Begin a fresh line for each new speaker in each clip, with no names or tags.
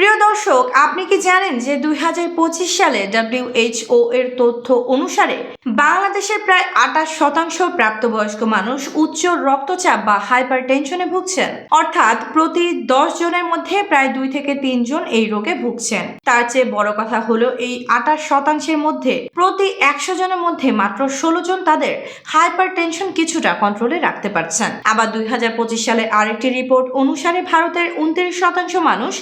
প্রিয় দর্শক, আপনি কি জানেন যে 2025 সালে WHO এর তথ্য অনুসারে বাংলাদেশের প্রায় 28% প্রাপ্তবয়স্ক মানুষ উচ্চ রক্তচাপ বা হাইপারটেনশনে ভুগছেন। অর্থাৎ প্রতি 10 জনের মধ্যে প্রায় 2 থেকে 3 জন এই রোগে ভুগছেন। তার চেয়ে বড় কথা হলো এই 28%-এর মধ্যে প্রতি 100 জনের মধ্যে মাত্র 16 জন তাদের হাইপারটেনশন কিছুটা কন্ট্রোলে রাখতে পারছেন। আবার 2025 সালের আরেকটি রিপোর্ট অনুসারে ভারতের 29% মানুষ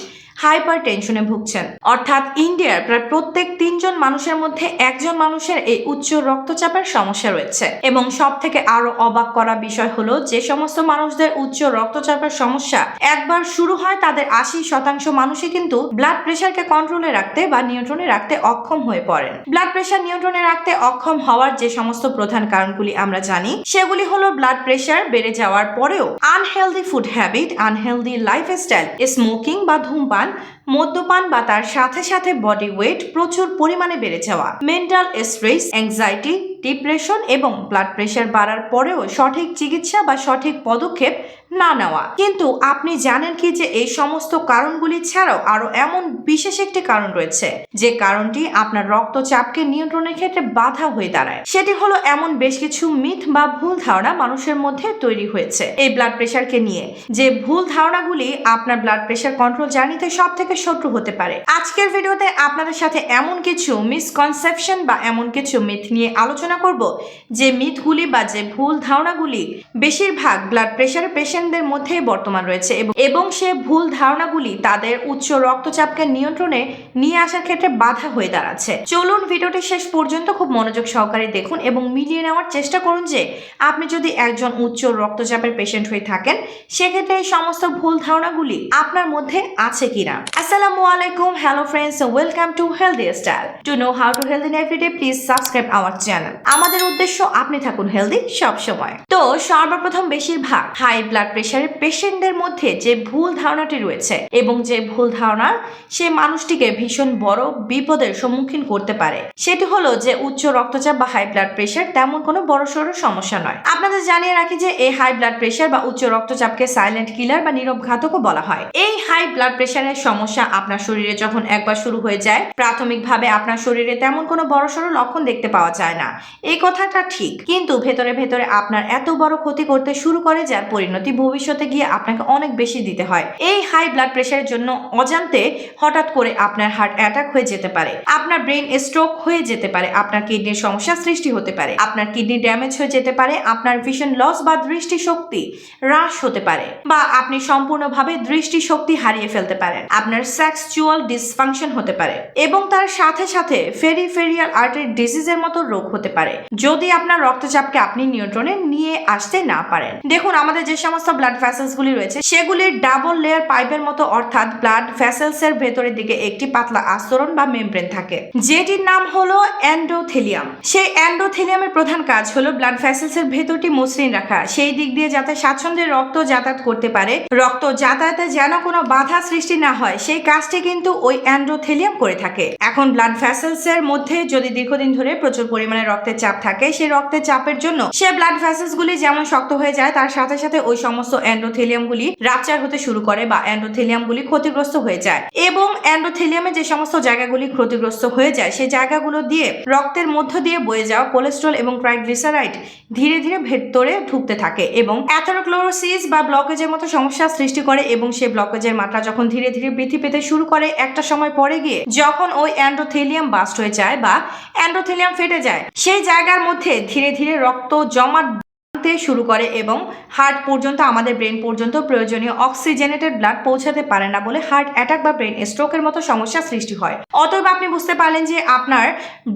হাইপার টেনশনে ভুগছেন। অর্থাৎ ইন্ডিয়ার প্রায় প্রত্যেক 3 জন মানুষের মধ্যে একজন মানুষের এই উচ্চ রক্তচাপের সমস্যা রয়েছে। এবং সব থেকে আরো অবাক করা বিষয় হলো যে সমস্ত মানুষদের উচ্চ রক্তচাপের সমস্যা একবার শুরু হয় তাদের 80% মানুষই কিন্তু ব্লাড প্রেশারকে কন্ট্রোলে রাখতে বা নিয়ন্ত্রণে রাখতে অক্ষম হয়ে পড়েন। ব্লাড প্রেশার নিয়ন্ত্রণে রাখতে অক্ষম হওয়ার যে সমস্ত প্রধান কারণগুলি আমরা জানি সেগুলি হলো ব্লাড প্রেশার বেড়ে যাওয়ার পরেও unhealthy food habit, unhealthy lifestyle, smoking বা ধূমপান, মদ্যপান বা তার সাথে সাথে বডি ওয়েট প্রচুর পরিমাণে বেড়ে যাওয়া, মেন্টাল স্ট্রেস, অ্যাংজাইটি, ডিপ্রেশন এবং ব্লাড প্রেশার বাড়ার পরেও সঠিক চিকিৎসা বা সঠিক পদক্ষেপ না নেওয়া। কিন্তু আপনি জানেন কি যে এই সমস্ত কারণগুলি ছাড়াও আরো এমন বিশেষ একটি কারণ রয়েছে যে কারণটি আপনার রক্তচাপকে নিয়ন্ত্রণের ক্ষেত্রে বাধা হয়ে দাঁড়ায়। সেটি হলো এমন বেশ কিছু মিথ বা ভুল ধারণা মানুষের মধ্যে তৈরি হয়েছে এই ব্লাড প্রেশারকে নিয়ে, যে ভুল ধারণাগুলি আপনার ব্লাড প্রেশার কন্ট্রোল জার্নিতে সব থেকে শত্রু হতে পারে। আজকের ভিডিওতে আপনাদের সাথে এমন কিছু মিসকনসেপশন বা এমন কিছু মিথ নিয়ে আলোচনা করব যে মিথগুলি বা যে ভুল ধারণাগুলি বেশিরভাগ ব্লাড প্রেশারের পেশেন্টদের মধ্যে বর্তমান রয়েছে এবং সে ভুল ধারণাগুলি তাদের উচ্চ রক্তচাপকে নিয়ন্ত্রণে নিয়ে আসার ক্ষেত্রে বাধা হয়ে দাঁড়াচ্ছে। চলুন ভিডিওটি শেষ পর্যন্ত খুব মনোযোগ সহকারে দেখুন এবং মিলিয়ে নেওয়ার চেষ্টা করুন যে আপনি যদি একজন উচ্চ রক্তচাপের পেশেন্ট হয়ে থাকেন সেক্ষেত্রে এই সমস্ত ভুল ধারণাগুলি আপনার মধ্যে আছে কিনা। আসসালামু আলাইকুম, hello friends, welcome to healthy style. To know how to healthy everyday please subscribe our channel. আমাদের উদ্দেশ্য আপনি থাকুন হেলদি সব সময়। তো সর্বপ্রথম বেশিরভাগ হাই ব্লাড প্রেশারের পেশেন্টদের মধ্যে যে ভুল ধারণাটি রয়েছে এবং যে ভুল ধারণা সে মানুষটিকে ভীষণ বড় বিপদের সম্মুখীন করতে পারে সেটি হলো যে উচ্চ রক্তচাপ বা হাই ব্লাড প্রেশার তেমন কোনো বড়সড় সমস্যা নয়। আপনাদের জানিয়ে রাখি যে এই হাই ব্লাড প্রেশার বা উচ্চ রক্তচাপকে সাইলেন্ট কিলার বা নীরব ঘাতকও বলা হয়। এই হাই ব্লাড প্রেশারের সমস্যা আপনার শরীরে যখন একবার শুরু হয়ে যায় প্রাথমিকভাবে আপনার শরীরে তেমন কোনো বড়সড় লক্ষণ দেখতে পাওয়া যায় না, এই কথাটা ঠিক। কিন্তু ভেতরে ভেতরে আপনার এত বড় ক্ষতি করতে শুরু করে যার পরিণতি ভবিষ্যতে গিয়ে আপনাকে অনেক বেশি দিতে হয়। এই হাই ব্লাড প্রেশারের জন্য অজান্তে হঠাৎ করে আপনার হার্ট অ্যাটাক হয়ে যেতে পারে, আপনার ব্রেন স্ট্রোক হয়ে যেতে পারে, আপনার কিডনির সমস্যা সৃষ্টি হতে পারে, আপনার কিডনি ড্যামেজ হয়ে যেতে পারে, আপনার ভিশন লস বা দৃষ্টিশক্তি হ্রাস হতে পারে, বা আপনি সম্পূর্ণভাবে দৃষ্টিশক্তি হারিয়ে ফেলতে পারেন, আপনার সেক্সুয়াল ডিসফাংশন হতে পারে এবং তার সাথে সাথে পেরিফেরিয়াল আর্টারি ডিজিজের মতো রোগ হতে পারে যদি আপনার রক্তচাপকে আপনি নিয়ন্ত্রণে নিয়ে আসতে না পারেন। দেখুন, আমাদের যে সমস্ত ব্লাড ভেসেলস গুলি রয়েছে সেগুলির ডাবল লেয়ার পাইপের মতো, অর্থাৎ ব্লাড ভেসেলস এর ভেতরের দিকে একটি পাতলা আস্তরণ বা মেমব্রেন থাকে যেটির নাম হলো এন্ডোথেলিয়াম। সেই এন্ডোথেলিয়ামের প্রধান কাজ হলো ব্লাড ভেসেলস এর ভেতরটি মসৃণ রাখা, সেই দিক দিয়ে যাতে স্বাচ্ছন্দ্যে রক্ত যাতায়াত করতে পারে, রক্ত যাতায়াতে যেন কোনো বাধা সৃষ্টি না হয় সেই কাজটি কিন্তু ওই এন্ডোথেলিয়াম করে থাকে। এখন ব্লাড ভেসেলস এর মধ্যে যদি দীর্ঘদিন ধরে প্রচুর পরিমাণে রক্তের চাপ থাকে সেই রক্তের চাপের জন্য সে ব্লাড ভেসেলস গুলি যেমন শক্ত হয়ে যায় তার সাথে সাথে ওই সমস্ত এন্ডোথেলিয়াম গুলি রাপচার হতে শুরু করে বা এন্ডোথেলিয়াম গুলি ক্ষতিগ্রস্ত হয়ে যায় এবং এন্ডোথেলিয়ামে যে সমস্ত জায়গাগুলি ক্ষতিগ্রস্ত হয়ে যায় সেই জায়গাগুলো দিয়ে রক্তের মধ্য দিয়ে বয়ে যাওয়া কোলেস্ট্রল এবং ট্রাইগ্লিসারাইড ধীরে ধীরে ভেতরে ঢুকতে থাকে এবং অ্যাথেরোস্ক্লেরোসিস বা ব্লকেজের মতো সমস্যা সৃষ্টি করে এবং সেই ব্লকেজের মাত্রা যখন ধীরে ধীরে বৃদ্ধি পেতে শুরু করে একটা সময় পরে গিয়ে যখন ওই এন্ডোথেলিয়াম বাস্ট হয়ে যায় বা এন্ডোথেলিয়াম ফেটে যায় সেই জায়গার মধ্যে ধীরে ধীরে রক্ত জমাট শুরু করে এবং হার্ট পর্যন্ত, আমাদের ব্রেন পর্যন্ত প্রয়োজনীয় অক্সিজেনেটেড ব্লাড পৌঁছাতে পারে না বলে হার্ট অ্যাটাক বা ব্রেন স্ট্রোকের মতো সমস্যা সৃষ্টি হয়। অতএব আপনি বুঝতে পারলেন যে আপনার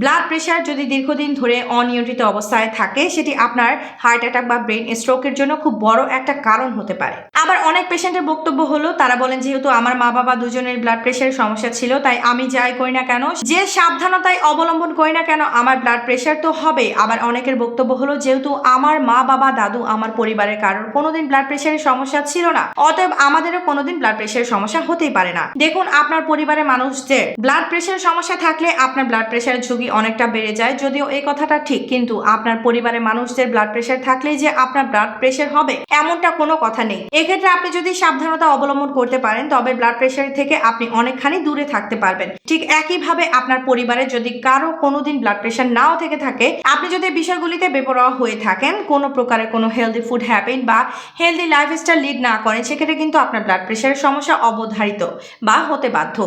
ব্লাড প্রেশার যদি দীর্ঘদিন ধরে অনিয়ন্ত্রিত অবস্থায় থাকে সেটি আপনার হার্ট অ্যাটাক বা ব্রেন স্ট্রোকের জন্য খুব বড় একটা কারণ হতে পারে। আবার অনেক পেশেন্টের বক্তব্য হলো তারা বলেন যেহেতু আমার মা বাবা দুজনের ব্লাড প্রেশারের সমস্যা ছিল তাই আমি যাই করি না কেন, যে সাবধানতাই অবলম্বন করি না কেন আমার ব্লাড প্রেশার তো হবে। আবার অনেকের বক্তব্য হলো যেহেতু আমার মা বাবা বা দাদু আমার পরিবারের কারোর কোনোদিন ব্লাড প্রেশারের সমস্যা ছিল না, অতএব আমাদেরও কোনোদিন ব্লাড প্রেশারের সমস্যা হতেই পারে না। দেখুন, আপনার পরিবারের মানুষদের ব্লাড প্রেশারের সমস্যা থাকলে আপনার ব্লাড প্রেশারের ঝুঁকি অনেকটা বেড়ে যায়, যদিও এই কথাটা ঠিক, কিন্তু আপনার পরিবারের মানুষদের ব্লাড প্রেশার থাকলেই যে আপনার ব্লাড প্রেশার হবে এমনটা কোনো কথা নেই। এক্ষেত্রে আপনি যদি সাবধানতা অবলম্বন করতে পারেন তবে ব্লাড প্রেশার থেকে আপনি অনেকখানি দূরে থাকতে পারবেন। ঠিক একইভাবে আপনার পরিবারে যদি কারো কোনোদিন ব্লাড প্রেশার নাও থেকে থাকে, আপনি যদি বিষয়গুলিতে বেপরোয়া হয়ে থাকেন, কোনো প্রকারের কোনো হেলদি ফুড হ্যাবিট বা হেলদি লাইফস্টাইল লিড না করেন, সেক্ষেত্রে কিন্তু আপনার ব্লাড প্রেশারের সমস্যা অবধারিত বা হতে বাধ্য।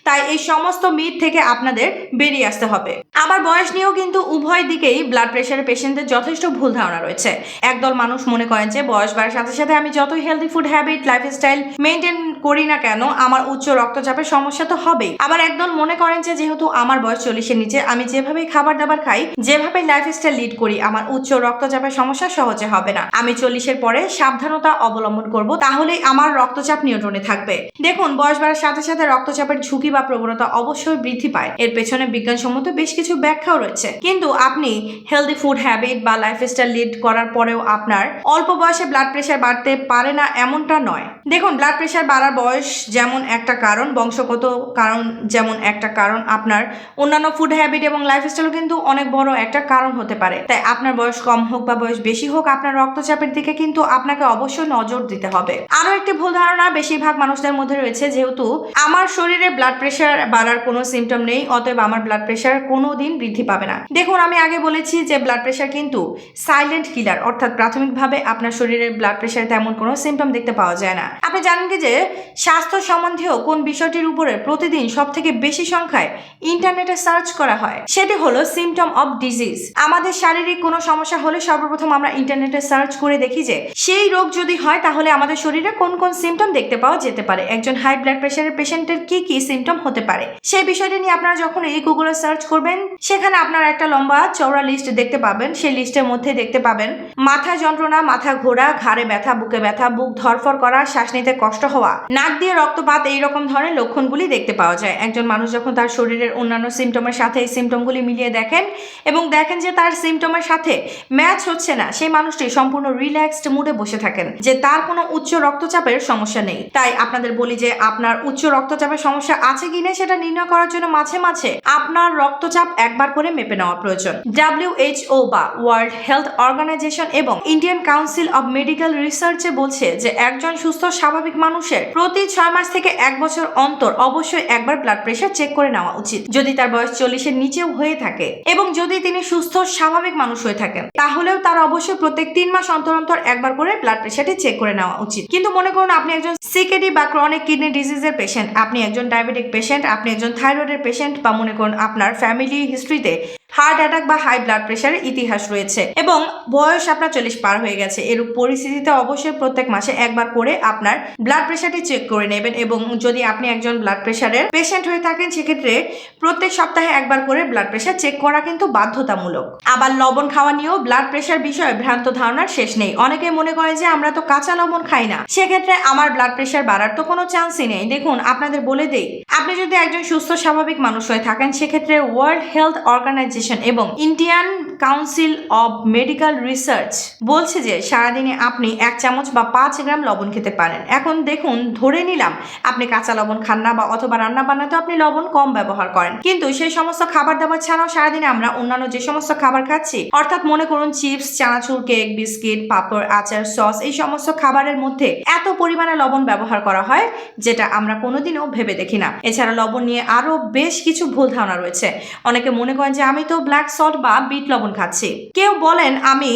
তাই এই সমস্ত মিথ থেকে আপনাদের বেরিয়ে আসতে হবে। আবার বয়স নিয়েও কিন্তু উভয় দিকেই ব্লাড প্রেশারের পেশেন্টদের যথেষ্ট ভুল ধারণা রয়েছে। একদল মানুষ মনে করেন যে বয়স বাড়ার সাথে সাথে আমি যতই healthy food habit lifestyle maintain করি না কেন আমার উচ্চ রক্তচাপের সমস্যা তো হবেই। আবার একদল মনে করেন যে যেহেতু আমার বয়স 40-এর নিচে, আমি যেভাবে খাবার দাবার খাই, যেভাবে লাইফস্টাইল লিড করি, আমার উচ্চ রক্তচাপের সমস্যা সহজে হবে না। আমি 40-এর পরে সাবধানতা অবলম্বন করব, তাহলেই আমার রক্তচাপ নিয়ন্ত্রণে থাকবে। দেখুন, বয়স বাড়ার সাথে সাথে রক্তচাপের ঝুঁকি বা প্রবণতা অবশ্যই বৃদ্ধি পায়। এর পেছনে বিজ্ঞানসম্মত বেশ কিছু ব্যাখ্যাও রয়েছে। কিন্তু আপনি হেলদি ফুড হ্যাবিট বা লাইফস্টাইল লিড করার পরেও আপনার অল্প বয়সে ব্লাড প্রেশার বাড়তে পারে না এমনটা নয়। দেখুন, ব্লাড প্রেশার বাড়ার বয়স যেমন একটা কারণ, বংশগত কারণ যেমন একটা কারণ, আপনার অন্যান্য ফুড হ্যাবিট এবং লাইফস্টাইলও কিন্তু অনেক বড় একটা কারণ হতে পারে। তাই আপনার বয়স কম হোক বা বয়স বেশি হোক, আপনার রক্তচাপের দিকে কিন্তু আপনাকে অবশ্যই নজর দিতে হবে। আরো একটি ভুল ধারণা বেশিরভাগ মানুষদের মধ্যে রয়েছে, যেহেতু আমার শরীরে ব্লাড প্রেশার বাড়ার কোনো সিমটম নেই, অতএব আমার ব্লাড প্রেশার কোনোদিন বৃদ্ধি পাবে না। দেখুন, আমি আগে বলেছি যে ব্লাড প্রেশার কিন্তু সাইলেন্ট কিলার, অর্থাৎ প্রাথমিকভাবে আপনার শরীরের ব্লাড প্রেশারে তেমন কোনো সিমটম দেখতে পাওয়া যায় না। আপনি জানেন কি যে স্বাস্থ্য সম্বন্ধীয় কোন বিষয়টির উপরে প্রতিদিন সবথেকে বেশি সংখ্যায় ইন্টারনেটে সার্চ করা হয়? সেটি হলো সিমটম অফ ডিজিজ। আমাদের শারীরিক কোনো সমস্যা হলে সর্বপ্রথম আমরা ইন্টারনেটে সার্চ করে দেখি যে সেই রোগ যদি হয় তাহলে আমাদের শরীরে কোন কোন সিমটম দেখতে পাওয়া যেতে পারে, একজন হাই ব্লাড প্রেশারের পেশেন্টের কি কি সিমটম হতে পারে। সেই বিষয়টি নিয়ে আপনারা যখন এই গুগলে সার্চ করবেন, সেখানে আপনারা একটা লম্বা চওড়া লিস্ট দেখতে পাবেন। সেই লিস্টের মধ্যে দেখতে পাবেন মাথা যন্ত্রণা, মাথা ঘোরা, ঘাড়ে ব্যথা, বুকে ব্যথা, বুক ধরফর করা, শ্বাস নিতে কষ্ট হওয়া, নাক দিয়ে রক্তপাত, এইরকম ধরনের লক্ষণগুলি দেখতে পাওয়া যায়। একজন মানুষ যখন তার শরীরের অন্যান্য সিমটমের সাথে এই সিমটমগুলি মিলিয়ে দেখেন এবং দেখেন যে তার সিমটমের সাথে ম্যাচ হচ্ছে না, সেই মানুষটি সম্পূর্ণ রিল্যাক্সড মুডে বসে থাকেন যে তার কোনো উচ্চ রক্তচাপের সমস্যা নেই। তাই আপনাদের বলি যে আপনার উচ্চ রক্তচাপের সমস্যা আছে কিনা সেটা নির্ণয় করার জন্য মাঝে মাঝে আপনার রক্তচাপ একবার করে মেপে নেওয়া প্রয়োজন। WHO বা ওয়ার্ল্ড হেলথ অর্গানাইজেশন এবং ইন্ডিয়ান কাউন্সিল অব মেডিকেল রিসার্চে বলছে যে একজন সুস্থ স্বাভাবিক মানুষের প্রতি 6 মাস থেকে 1 বছর অন্তর অবশ্যই একবার ব্লাড প্রেশার চেক করে নেওয়া উচিত। যদি তার বয়স 40-এর নিচেও হয়ে থাকে এবং যদি তিনি সুস্থ স্বাভাবিক মানুষ হয়ে থাকেন, তাহলেও তার অবশ্যই প্রত্যেক 3 মাস অন্তর অন্তর একবার করে ব্লাড প্রেশারটি চেক করে নেওয়া উচিত। কিন্তু মনে করুন আপনি একজন সিকেডি বা ক্রনিক কিডনি ডিজিজের পেশেন্ট, আপনি একজন ডায়াবেটিক পেশেন্ট, আপনি একজন থাইরয়েডের পেশেন্ট, বা মনে করুন আপনার ফ্যামিলি হিস্ট্রিতে হার্ট অ্যাটাক বা হাই ব্লাড প্রেশারের ইতিহাস রয়েছে এবং বয়স আপনার 40 পার হয়ে গেছে, এরূপ পরিস্থিতিতে অবশ্যই প্রত্যেক মাসে একবার করে আপনার ব্লাড প্রেশারটি চেক করে নেবেন। এবং যদি আপনি একজন ব্লাড প্রেশারের পেশেন্ট হয়ে থাকেন, সেক্ষেত্রে প্রত্যেক সপ্তাহে একবার করে ব্লাড প্রেশার চেক করা কিন্তু বাধ্যতামূলক। আবার লবণ খাওয়া নিয়েও ব্লাড প্রেশার বিষয়ে ভ্রান্ত ধারণার শেষ নেই। অনেকে মনে করে যে আমরা তো কাঁচা লবণ খাই না, সেক্ষেত্রে আমার ব্লাড প্রেশার বাড়ার তো কোনো চান্সই নেই। দেখুন, আপনাদের বলে দেই, আপনি যদি একজন সুস্থ স্বাভাবিক মানুষ হয়ে থাকেন, সেক্ষেত্রে ওয়ার্ল্ড হেলথ অর্গানাইজেশন এবং Indian council of medical research বলছে যে সারাদিনে আপনি 1 চামচ বা 5 গ্রাম লবণ খেতে পারেন। এখন দেখুন, ধরে নিলাম আপনি কাঁচা লবণ খান না, বা অথবা রান্না বান্নাতে আপনি লবণ কম ব্যবহার করেন, কিন্তু সেই সমস্ত খাবার দাবার ছাড়াও সারাদিনে আমরা অন্যান্য যে সমস্ত খাবার খাচ্ছি, অর্থাৎ মনে করুন চিপস, চানাচুর, কেক, বিস্কিট, পাঁপড়, আচার, সস, এই সমস্ত খাবারের মধ্যে এত পরিমাণে লবণ ব্যবহার করা হয় যেটা আমরা কোনোদিনও ভেবে দেখি না। এছাড়া লবণ নিয়ে আরো বেশ কিছু ভুল ধারণা রয়েছে। অনেকে মনে করেন যে আমি তো ব্ল্যাক সল্ট বা বিট লবণ খাচ্ছি, কেউ বলেন আমি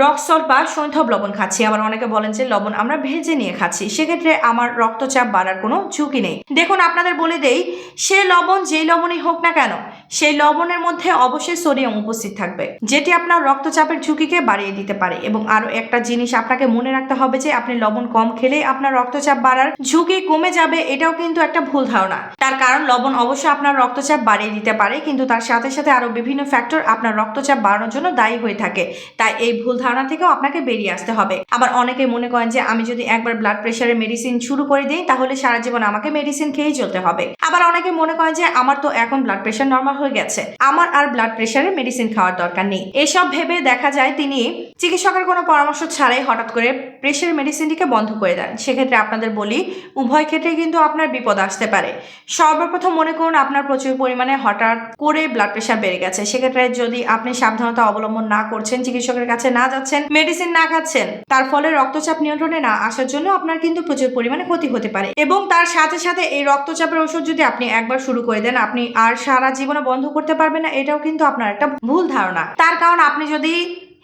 রক সল্ট বা সৈন্ধব লবণ খাচ্ছি, আবার অনেকে বলেন যে লবণ আমরা ভেজে নিয়ে খাচ্ছি, সেক্ষেত্রে আমার রক্তচাপ বাড়ার কোনো ঝুঁকি নেই। দেখুন, আপনাদের বলে দেই, সে লবণ যেই লবণই হোক না কেন, সেই লবণের মধ্যে অবশ্যই সোডিয়াম উপস্থিত থাকবে, যেটি আপনার রক্তচাপের ঝুঁকিকে বাড়িয়ে দিতে পারে। এবং আরো একটা জিনিস আপনাকে মনে রাখতে হবে যে আপনি লবণ কম খেলে আপনার রক্তচাপ বাড়ার ঝুঁকি কমে যাবে, এটাও কিন্তু একটা ভুল ধারণা। তার কারণ লবণ অবশ্যই আপনার রক্তচাপ বাড়িয়ে দিতে পারে, কিন্তু তার সাথে সাথে আরো বিভিন্ন ফ্যাক্টর আপনার রক্তচাপ বাড়ানোর জন্য দায়ী হয়ে থাকে। তাই এই ভুল ধারণা থেকেও আপনাকে বেরিয়ে আসতে হবে। আবার অনেকে মনে করেন যে আমি যদি একবার ব্লাড প্রেশারের মেডিসিন শুরু করে দিই, তাহলে সারা জীবন আমাকে মেডিসিন খেয়েই চলতে হবে। আবার অনেকে মনে করেন যে আমার তো এখন ব্লাড প্রেশার নর্মাল হয়ে গেছে, আমার আর ব্লাড প্রেশারের মেডিসিন খাওয়ার দরকার নেই। এসব ভেবে দেখা যায় তিনি চিকিৎসকের কোনো পরামর্শ ছাড়াই হঠাৎ করে প্রেশার মেডিসিনটিকে বন্ধ করে দেন। সেক্ষেত্রে আপনাদের বলি, উভয় ক্ষেত্রে কিন্তু আপনার বিপদ আসতে পারে। সর্বপ্রথম মনে করুন আপনার প্রচুর পরিমাণে হঠাৎ করে ব্লাড প্রেশার বেড়ে গেছে। সেক্ষেত্রে যদি আপনি সাবধানতা অবলম্বন না করছেন, চিকিৎসকের কাছে না যাচ্ছেন, মেডিসিন না খাচ্ছেন, তার ফলে রক্তচাপ নিয়ন্ত্রণে না আসার জন্য আপনার কিন্তু প্রচুর পরিমাণে ক্ষতি হতে পারে। এবং তার সাথে সাথে এই রক্তচাপের ওষুধ যদি আপনি একবার শুরু করে দেন, আপনি আর সারা জীবনে বন্ধ করতে পারবেন না, এটাও কিন্তু আপনার একটা ভুল ধারণা। তার কারণ আপনি যদি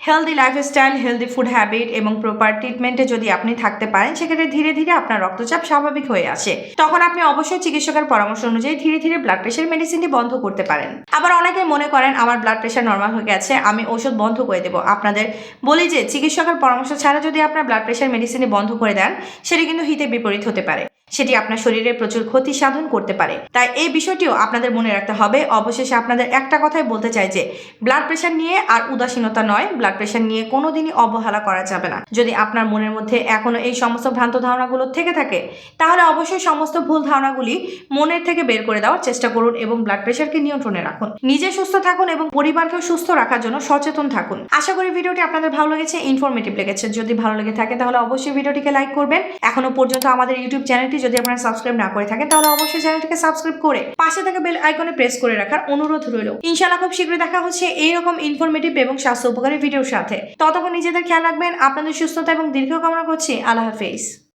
healthy lifestyle, healthy food habit এবং প্রপার ট্রিটমেন্টে যদি আপনি থাকতে পারেন, সেক্ষেত্রে ধীরে ধীরে আপনার রক্তচাপ স্বাভাবিক হয়ে আসে। তখন আপনি অবশ্যই চিকিৎসকের পরামর্শ অনুযায়ী ধীরে ধীরে ব্লাড প্রেশার মেডিসিনটি বন্ধ করতে পারেন। আবার অনেকে মনে করেন আমার ব্লাড প্রেশার নর্মাল হয়ে গেছে, আমি ওষুধ বন্ধ করে দেবো। আপনাদের বলি যে চিকিৎসকের পরামর্শ ছাড়া যদি আপনার ব্লাড প্রেশার মেডিসিনটি বন্ধ করে দেন, সেটি কিন্তু হিতে বিপরীত হতে পারে। সেটি আপনার শরীরে প্রচুর ক্ষতি সাধন করতে পারে। তাই এই বিষয়টিও আপনাদের মনে রাখতে হবে। অবশেষে আপনাদের একটা কথাই বলতে চাই যে ব্লাড প্রেশার নিয়ে আর উদাসীনতা নয়, ব্লাড প্রেশার নিয়ে কোনোদিনই অবহেলা করা যাবে না। যদি আপনার মনের মধ্যে এখনো এই সমস্ত ভ্রান্ত ধারণাগুলো থেকে থাকে, তাহলে অবশ্যই সমস্ত ভুল ধারণাগুলি মনের থেকে বের করে দেওয়ার চেষ্টা করুন এবং ব্লাড প্রেশারকে নিয়ন্ত্রণে রাখুন। নিজে সুস্থ থাকুন এবং পরিবারকে সুস্থ রাখার জন্য সচেতন থাকুন। আশা করি ভিডিওটি আপনাদের ভালো লেগেছে, ইনফরমেটিভ লেগেছে। যদি ভালো লেগে থাকে তাহলে অবশ্যই ভিডিওটিকে লাইক করবেন। এখনো পর্যন্ত আমাদের ইউটিউব চ্যানেলটি যদি আপনারা সাবস্ক্রাইব না করে থাকেন, তাহলে অবশ্যই চ্যানেলটিকে সাবস্ক্রাইব করে পাশে থাকা বেল আইকনে প্রেস করে রাখার অনুরোধ রইল। ইনশাআল্লাহ খুব শীঘ্রই দেখা হচ্ছে এইরকম ইনফরমেটিভ এবং স্বাস্থ্য উপকারী ভিডিওর সাথে। ততক্ষণ নিজেদের খেয়াল রাখবেন। আপনাদের সুস্থতা এবং দীর্ঘ কামনা করছি। আল্লাহ হাফেজ।